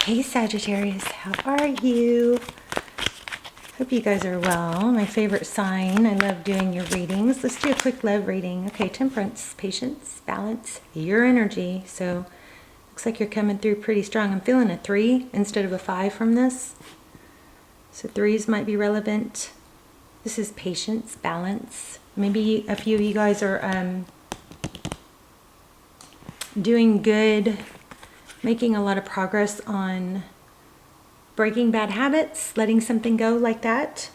Hey Sagittarius, how are you? Hope you guys are well. My favorite sign. I love doing your readings. Let's do a quick love reading. Okay, temperance, patience, balance, your energy. So looks like you're coming through pretty strong. I'm feeling a 3 instead of a 5 from this. So 3s might be relevant. This is patience, balance. Maybe a few of you guys are doing good, making a lot of progress on breaking bad habits, letting something go like that.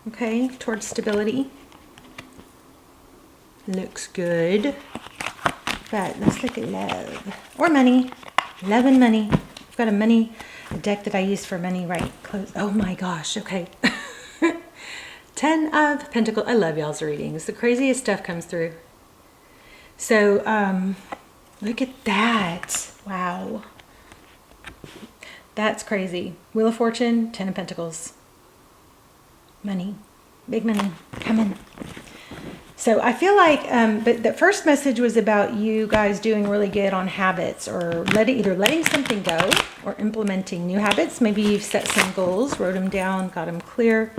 Okay, towards stability. Looks good. But let's look at love or money. Love and money. I've got a money deck that I use for money right close. Oh my gosh, okay. 10 of Pentacles. I love y'all's readings. The craziest stuff comes through. So, look at that. Wow. That's crazy. Wheel of Fortune, 10 of Pentacles. Money. Big money. Coming. So I feel like, but the first message was about you guys doing really good on habits or either letting something go or implementing new habits. Maybe you've set some goals, wrote them down, got them clear.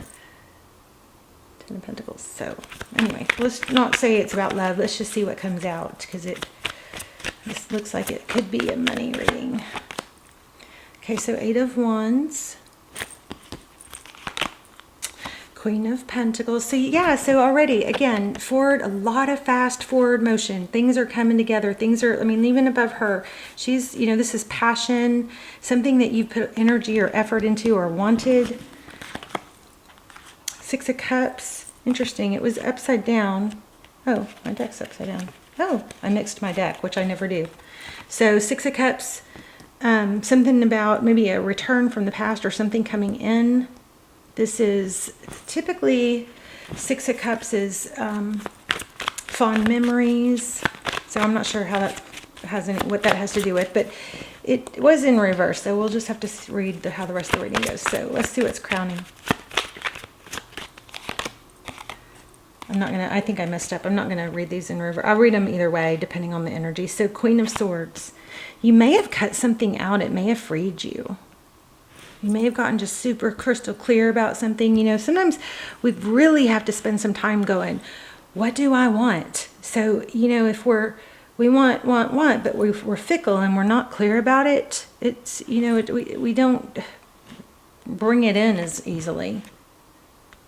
10 of Pentacles. So anyway, let's not say it's about love. Let's just see what comes out because this looks like it could be a money reading. Okay, so 8 of Wands. Queen of Pentacles. So yeah, so already, again, forward, a lot of fast forward motion. Things are coming together. Things are, I mean, even above her, she's, you know, this is passion, something that you put energy or effort into or wanted. 6 of Cups. Interesting. It was upside down. Oh, my deck's upside down. Oh, I mixed my deck, which I never do. So 6 of Cups, something about maybe a return from the past or something coming in. This is typically 6 of Cups is fond memories. So I'm not sure how that has what that has to do with, but it was in reverse. So we'll just have to read how the rest of the reading goes. So let's see what's crowning. I think I messed up. I'm not gonna read these in reverse. I'll read them either way, depending on the energy. So Queen of Swords. You may have cut something out. It may have freed you. You may have gotten just super crystal clear about something. You know, sometimes we really have to spend some time going, what do I want? So, you know, if we want, but we're fickle and we're not clear about it, it's, you know, we don't bring it in as easily.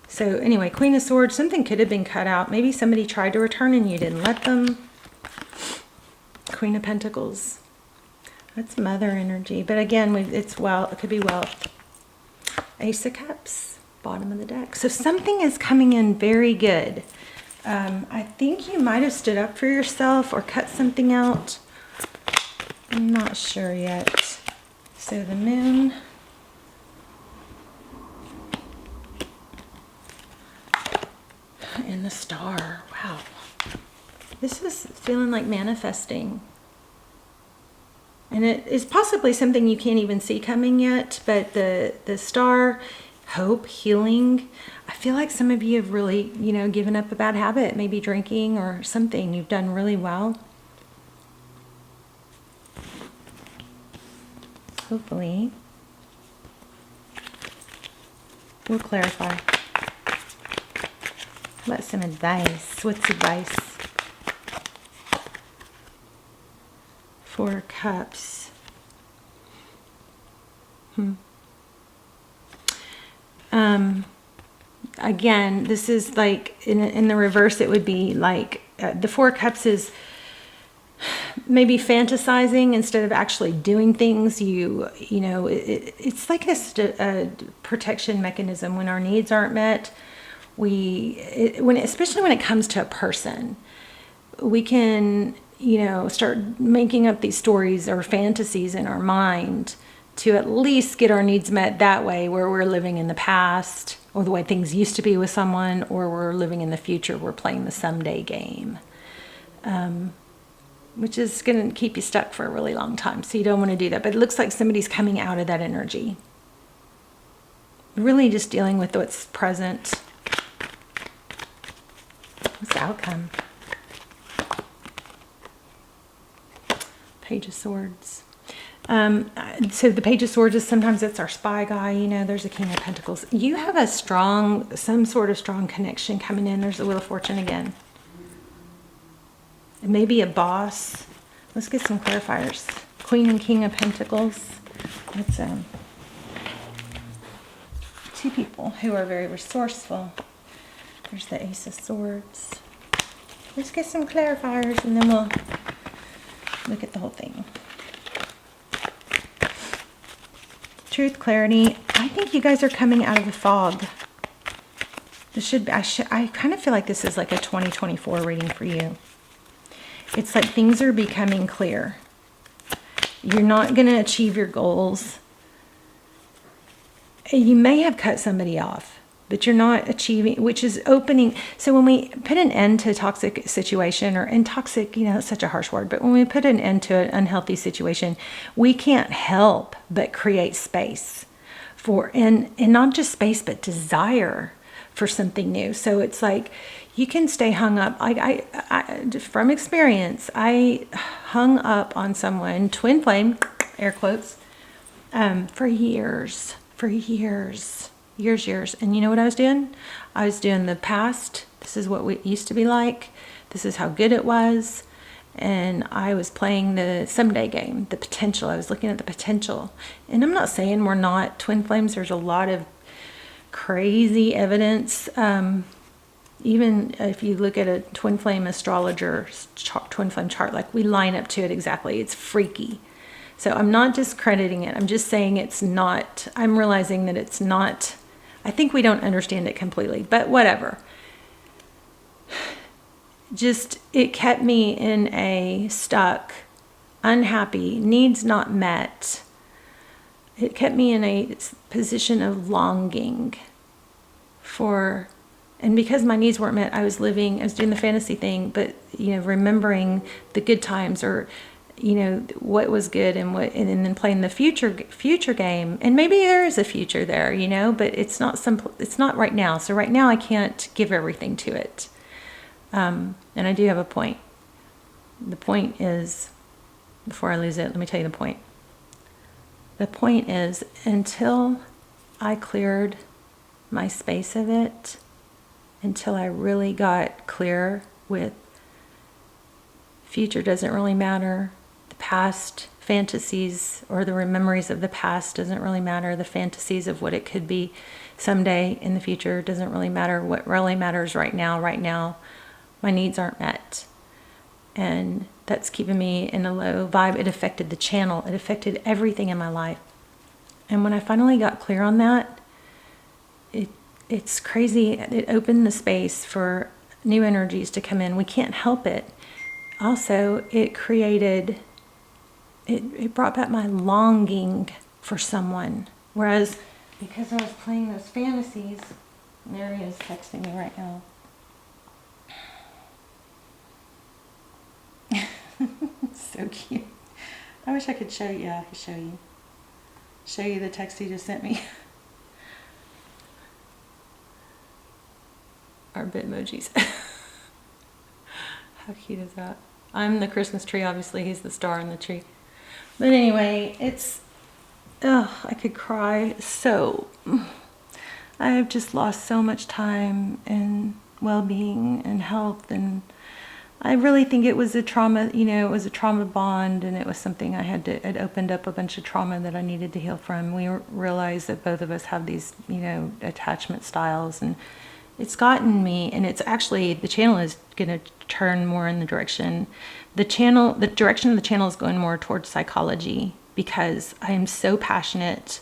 So anyway, Queen of Swords, something could have been cut out. Maybe somebody tried to return and you didn't let them. Queen of Pentacles. That's mother energy. But again, it could be wealth. Ace of Cups, bottom of the deck. So something is coming in very good. I think you might have stood up for yourself or cut something out. I'm not sure yet. So the Moon. And the Star. Wow. This is feeling like manifesting. And it is possibly something you can't even see coming yet, but the Star, hope, healing. I feel like some of you have really, you know, given up a bad habit, maybe drinking or something. You've done really well. Hopefully. We'll clarify. What's some advice? What's advice? 4 Cups. Again, this is like in the reverse. It would be like the 4 Cups is maybe fantasizing instead of actually doing things. You know, it's like a protection mechanism when our needs aren't met. Especially when it comes to a person, we can, you know, start making up these stories or fantasies in our mind to at least get our needs met that way, where we're living in the past or the way things used to be with someone, or we're living in the future. We're playing the someday game, which is going to keep you stuck for a really long time. So you don't want to do that. But it looks like somebody's coming out of that energy. Really just dealing with what's present. What's the outcome? Page of Swords. So the Page of Swords is sometimes it's our spy guy, you know, there's a King of Pentacles. You have a some sort of strong connection coming in. There's the Wheel of Fortune again. It may be a boss. Let's get some clarifiers. Queen and King of Pentacles. It's two people who are very resourceful. There's the Ace of Swords. Let's get some clarifiers and then we'll look at the whole thing. Truth, clarity. I think you guys are coming out of the fog. This should be, I kind of feel like this is like a 2024 reading for you. It's like things are becoming clear. You're not going to achieve your goals. You may have cut somebody off, but you're not achieving, which is opening. So when we put an end to a toxic situation, and toxic, you know, it's such a harsh word, but when we put an end to an unhealthy situation, we can't help but create space for, and not just space, but desire for something new. So it's like, you can stay hung up. I from experience, I hung up on someone, twin flame, air quotes, for years. And you know what I was doing? I was doing the past. This is what it used to be like. This is how good it was. And I was playing the someday game, the potential. I was looking at the potential. And I'm not saying we're not twin flames. There's a lot of crazy evidence. Even if you look at a twin flame astrologer twin flame chart, like we line up to it exactly. It's freaky. So I'm not discrediting it. I'm just saying it's not, I'm realizing that it's not, I think we don't understand it completely, but whatever. Just, it kept me in a stuck, unhappy, needs not met. It kept me in a position of longing for, and because my needs weren't met, I was doing the fantasy thing, but, you know, remembering the good times, or, you know, what was good, and then playing the future game. And maybe there is a future there, you know, but it's not right now. So right now I can't give everything to it. And I do have a point. The point is, before I lose it, let me tell you the point. The point is, until I cleared my space of it, until I really got clear with future doesn't really matter, the past fantasies or the memories of the past doesn't really matter, the fantasies of what it could be someday in the future doesn't really matter. What really matters right now, my needs aren't met. And that's keeping me in a low vibe. It affected the channel. It affected everything in my life. And when I finally got clear on that, it's crazy. It opened the space for new energies to come in. We can't help it. Also, it brought back my longing for someone. Whereas, because I was playing those fantasies, there he is texting me right now. So cute. I wish I could show you. Yeah, I could show you the text he just sent me. Our Bitmojis. How cute is that? I'm the Christmas tree, obviously. He's the star in the tree. But anyway, I could cry. So, I have just lost so much time and well-being and health, and I really think it was a trauma, you know, it was a trauma bond, and it was something it opened up a bunch of trauma that I needed to heal from. We realized that both of us have these, you know, attachment styles, and it's gotten me, and it's actually, the channel is going to turn more in the direction. The direction of the channel is going more towards psychology, because I am so passionate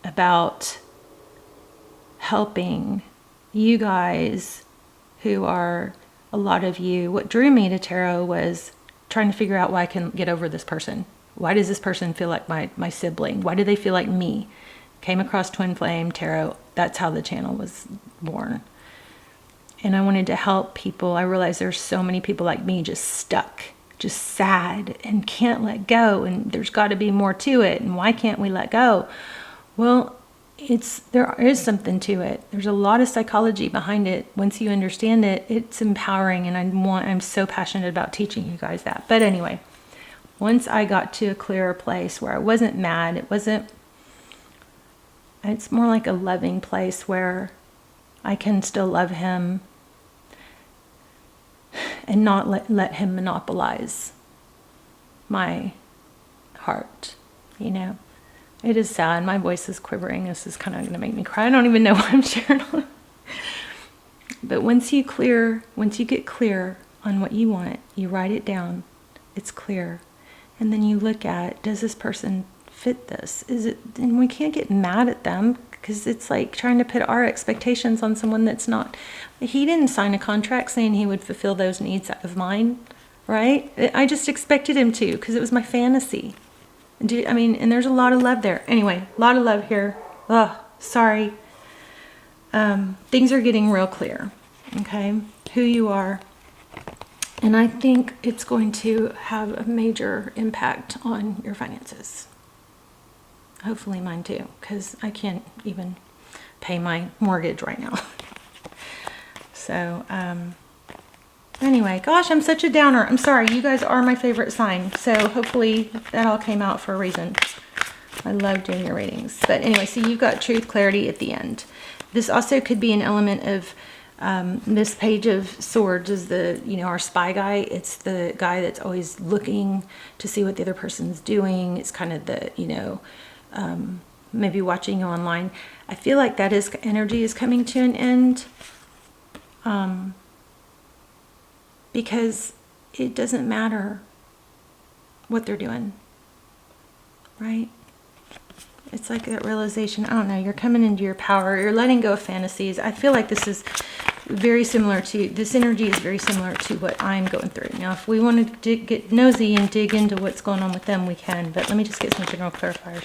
about helping you guys who are, a lot of you, what drew me to tarot was trying to figure out why I can get over this person. Why does this person feel like my sibling? Why do they feel like me? Came across Twin Flame Tarot. That's how the channel was born. And I wanted to help people. I realized there's so many people like me just stuck, just sad and can't let go. And there's got to be more to it. And why can't we let go? Well, there is something to it. There's a lot of psychology behind it. Once you understand it, it's empowering. And I'm so passionate about teaching you guys that. But anyway, Once I got to a clearer place where I wasn't mad, it's more like a loving place where I can still love him and not let him monopolize my heart, you know. It is sad. My voice is quivering. This is kind of going to make me cry. I don't even know what I'm sharing on. But once you get clear on what you want, you write it down. It's clear. And then you look at, does this person fit this? And we can't get mad at them, because it's like trying to put our expectations on someone that's not. He didn't sign a contract saying he would fulfill those needs of mine, right? I just expected him to, because it was my fantasy. And there's a lot of love there. Anyway, a lot of love here. Oh, sorry. Things are getting real clear, okay? Who you are. And I think it's going to have a major impact on your finances. Hopefully mine too, because I can't even pay my mortgage right now. So, anyway, gosh, I'm such a downer. I'm sorry. You guys are my favorite sign. So hopefully that all came out for a reason. I love doing your readings. But anyway, so you've got truth, clarity at the end. This also could be an element of this Page of Swords is our spy guy. It's the guy that's always looking to see what the other person's doing. It's kind of the, maybe watching you online. I feel like that energy is coming to an end. Because it doesn't matter what they're doing, right? It's like that realization, I don't know, you're coming into your power, you're letting go of fantasies. I feel like this is this energy is very similar to what I'm going through. Now, if we want to get nosy and dig into what's going on with them, we can, but let me just get some general clarifiers.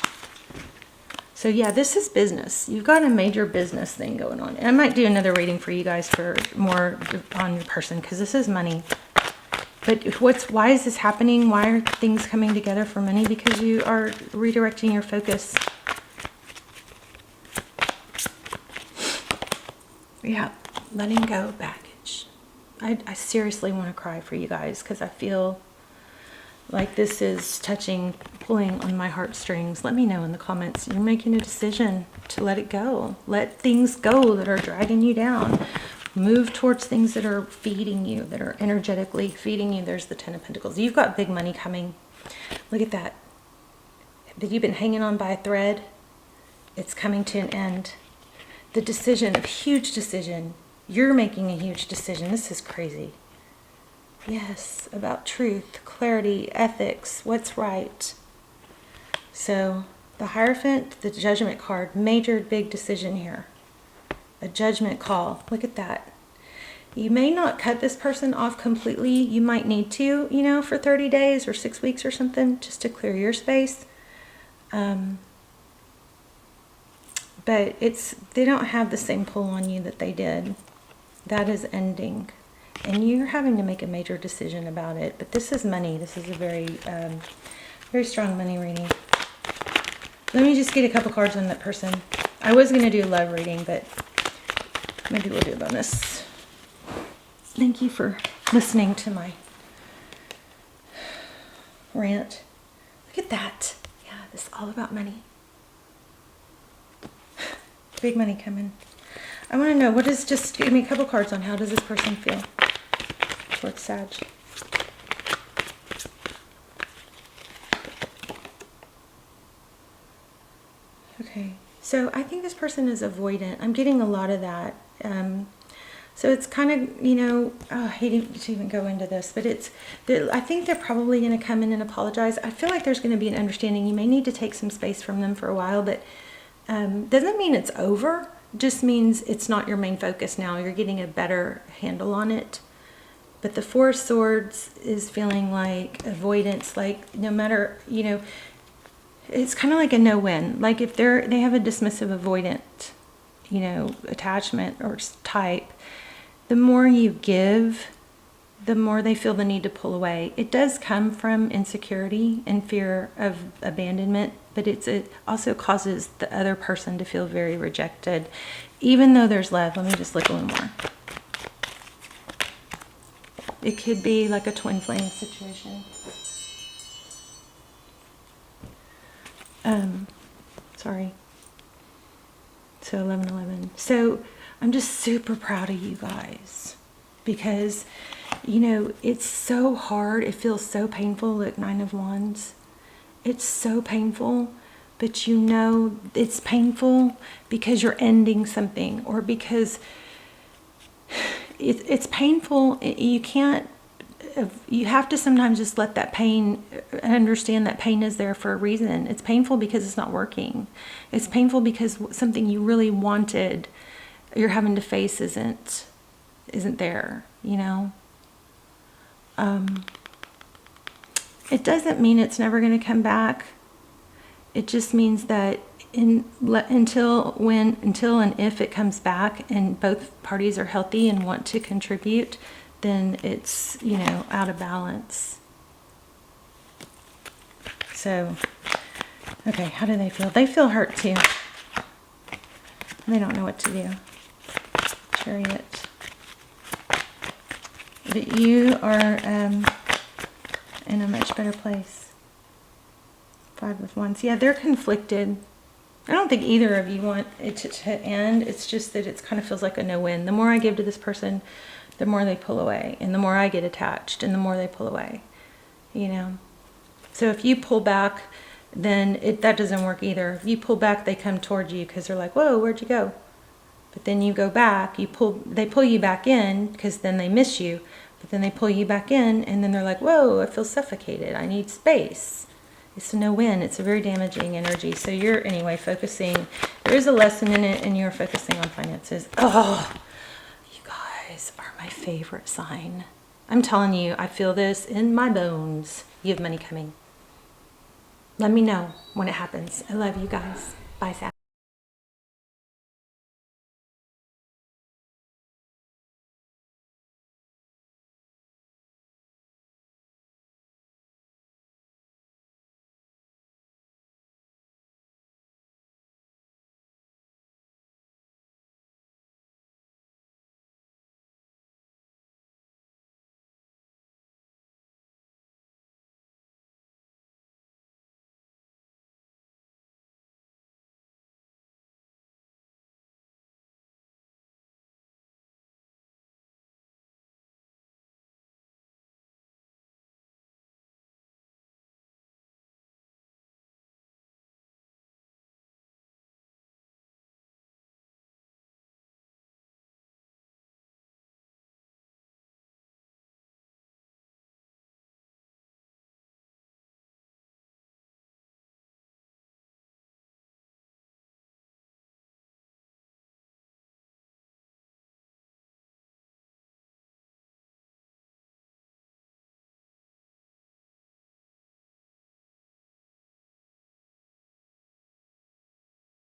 So yeah, this is business. You've got a major business thing going on. And I might do another reading for you guys for more on your person, because this is money. But why is this happening? Why are things coming together for money? Because you are redirecting your focus. Yeah, letting go of baggage. I seriously want to cry for you guys, because I feel like this is pulling on my heartstrings. Let me know in the comments. You're making a decision to let it go. Let things go that are dragging you down. Move towards things that are feeding you, that are energetically feeding you. There's the Ten of Pentacles. You've got big money coming. Look at that. That you've been hanging on by a thread. It's coming to an end. The decision, a huge decision. You're making a huge decision. This is crazy. Yes, about truth, clarity, ethics, what's right. So the Hierophant, the Judgment card, major big decision here. A judgment call. Look at that. You may not cut this person off completely. You might need to, for 30 days or 6 weeks or something, just to clear your space. But they don't have the same pull on you that they did. That is ending. And you're having to make a major decision about it. But this is money. This is a very, very strong money reading. Let me just get a couple cards on that person. I was going to do a love reading, but maybe we'll do a bonus. Thank you for listening to my rant. Look at that. Yeah, this is all about money. Big money coming. I want to know, just give me a couple cards on how does this person feel towards Sag. Okay, so I think this person is avoidant. I'm getting a lot of that. So it's kind of, I hate to even go into this, but I think they're probably going to come in and apologize. I feel like there's going to be an understanding. You may need to take some space from them for a while, but doesn't mean it's over. Just means it's not your main focus now. You're getting a better handle on it. But the Four of Swords is feeling like avoidance, like no matter, it's kind of like a no-win. Like if they have a dismissive avoidant, attachment or type, the more you give, the more they feel the need to pull away. It does come from insecurity and fear of abandonment, but it also causes the other person to feel very rejected, even though there's love. Let me just look a little more. It could be like a twin flame situation. Sorry. So 11/11. So I'm just super proud of you guys, because, you know, it's so hard. It feels so painful. Look, 9 of Wands. It's so painful, but you know it's painful because you're ending something, or because it's painful. You can't, you have to sometimes just let that pain, understand that pain is there for a reason. It's painful because it's not working. It's painful because something you really wanted, you're having to face isn't there, you know? It doesn't mean it's never going to come back. It just means that until and if it comes back and both parties are healthy and want to contribute, then it's, you know, out of balance. So, okay, how do they feel? They feel hurt too. They don't know what to do. Chariot. But you are in a much better place. 5 of Wands. Yeah, they're conflicted. I don't think either of you want it to end. It's just that it kind of feels like a no-win. The more I give to this person, the more they pull away. And the more I get attached, and the more they pull away. You know? So if you pull back, then that doesn't work either. If you pull back, they come towards you because they're like, whoa, where'd you go? But then you go back, they pull you back in because then they miss you. But then they pull you back in, and then they're like, whoa, I feel suffocated. I need space. It's a no-win. It's a very damaging energy. So you're, anyway, focusing. There is a lesson in it, and you're focusing on finances. Oh, you guys are my favorite sign. I'm telling you, I feel this in my bones. You have money coming. Let me know when it happens. I love you guys. Bye, Sag.